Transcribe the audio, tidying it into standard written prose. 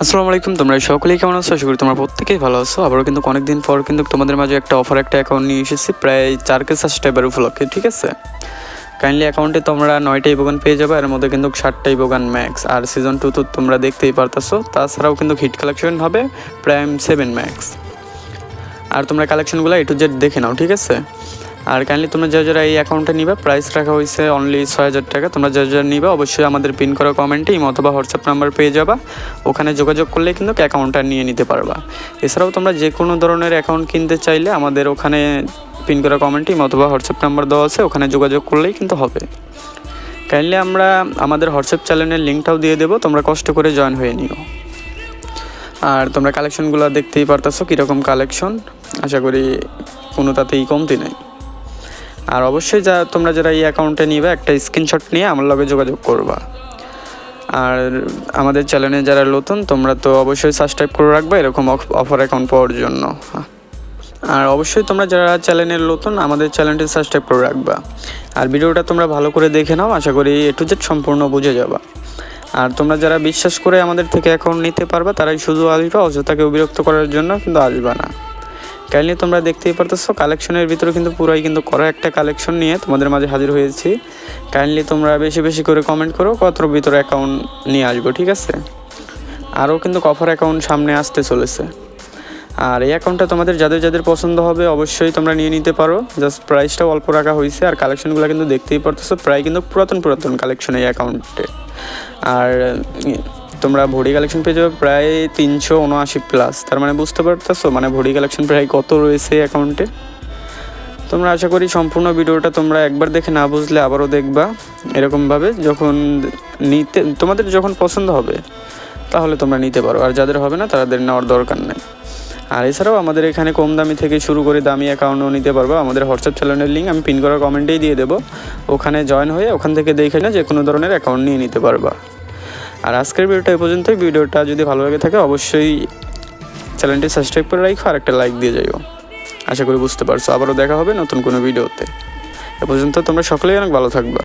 আসসালামু আলাইকুম, তোমরা সকলেই কেমন আছো? আশা করি তোমরা প্রত্যেকেই ভালো আছো। আবারও কিন্তু অনেকদিন পর কিন্তু তোমাদের মাঝে একটা অফার একটা অ্যাকাউন্ট নিয়ে এসেছি প্রায় 4K সাবস্ক্রাইবার উপলক্ষে, ঠিক আছে? কাইন্ডলি অ্যাকাউন্টে তোমরা 9টা ইবোগান পেয়ে যাবে, এর মধ্যে কিন্তু 7টা ইবোগান ম্যাক্স, আর সিজন 2 তো তোমরা দেখতেই পারতেছো। তাছাড়াও কিন্তু হিট কালেকশন হবে প্রাইম 7 ম্যাক্স। আর তোমরা কালেকশনগুলো A to Z দেখে নাও, ঠিক আছে? আর কাইন্ডলি তোমরা যারা এই অ্যাকাউন্টটা নিবা, প্রাইস রাখা হয়েছে অনলি 6,000 টাকা। তোমরা যারা নিবা অবশ্যই আমাদের পিন করা কমেন্টে ইমো অথবা হোয়াটসঅ্যাপ নাম্বার পেয়ে যাবা, ওখানে যোগাযোগ করলে কিন্তু অ্যাকাউন্টটা নিয়ে নিতে পারবা। এছাড়াও তোমরা যে কোনো ধরনের অ্যাকাউন্ট কিনতে চাইলে আমাদের ওখানে পিন করা কমেন্টে ইমো অথবা হোয়াটসঅ্যাপ নাম্বার দেওয়া আছে, ওখানে যোগাযোগ করলেই কিন্তু হবে। কাইন্ডলি আমরা আমাদের হোয়াটসঅ্যাপ চ্যানেলের লিঙ্কটাও দিয়ে দেবো, তোমরা কষ্ট করে জয়েন হয়ে নিও। আর তোমরা কালেকশনগুলো দেখতেই পারতেছো কীরকম কালেকশন, আশা করি কোনো তাতেই কমতি নেই। আর অবশ্যই তোমরা যারা এই অ্যাকাউন্টে নিবে একটা স্ক্রিনশট নিয়ে আমার লগে যোগাযোগ করবা। আর আমাদের চ্যানেলে যারা নতুন তোমরা তো অবশ্যই সাবস্ক্রাইব করে রাখবা এরকম অফার অ্যাকাউন্ট পাওয়ার জন্য। আর অবশ্যই তোমরা যারা চ্যানেলের নতুন আমাদের চ্যানেলটি সাবস্ক্রাইব করে রাখবা। আর ভিডিওটা তোমরা ভালো করে দেখে নাও, আশা করি A to Z সম্পূর্ণ বুঝে যাবা। আর তোমরা যারা বিশ্বাস করে আমাদের থেকে অ্যাকাউন্ট নিতে পারবা তারাই শুধু আসবা, অযথাকে বিরক্ত করার জন্য কিন্তু আসবা না। কাইন্ডলি তোমরা দেখতেই পারতেছো কালেকশনের ভিতরে কিন্তু পুরাই কিন্তু করা একটা কালেকশন নিয়ে তোমাদের মাঝে হাজির হয়েছি। কাইন্ডলি তোমরা বেশি বেশি করে কমেন্ট করো কতর ভিতরে অ্যাকাউন্ট নিয়ে আসবো, ঠিক আছে? আরও কিন্তু অফার অ্যাকাউন্ট সামনে আসতে চলেছে। আর এই অ্যাকাউন্টটা তোমাদের যাদের যাদের পছন্দ হবে অবশ্যই তোমরা নিয়ে নিতে পারো, জাস্ট প্রাইসটাও অল্প রাখা হয়েছে। আর কালেকশনগুলো কিন্তু দেখতেই পারতেছো প্রায় কিন্তু পুরাতন কালেকশন এই অ্যাকাউন্টে। আর তোমরা ভরি কালেকশন পেয়ে যাবে প্রায় 379+, তার মানে বুঝতে পারতেছো মানে ভরি কালেকশন প্রায় কত রয়েছে অ্যাকাউন্টে। তোমরা আশা করি সম্পূর্ণ ভিডিওটা তোমরা একবার দেখে না বুঝলে আবারও দেখবা, এরকমভাবে যখন তোমাদের যখন পছন্দ হবে তাহলে তোমরা নিতে পারো, আর যাদের হবে না তাদের নেওয়ার দরকার নেই। আর এছাড়াও আমাদের এখানে কম দামি থেকে শুরু করে দামি অ্যাকাউন্টও নিতে পারবো। আমাদের হোয়াটসঅ্যাপ চ্যানেলের লিঙ্ক আমি পিন করার কমেন্টেই দিয়ে দেবো, ওখানে জয়েন হয়ে ওখান থেকে দেখে না যে কোনো ধরনের অ্যাকাউন্ট নিয়ে নিতে পারবা। আর আজকের ভিডিওটা এই পর্যন্তই। ভিডিওটা যদি ভালো লাগে থাকে অবশ্যই চ্যানেলটি সাবস্ক্রাইব করে রাখো আর একটা লাইক দিয়ে যাইও। আশা করি বুঝতে পারছো। আবারও দেখা হবে নতুন কোনো ভিডিওতে। এ পর্যন্ত তোমরা সকলেই অনেক ভালো থাকবা।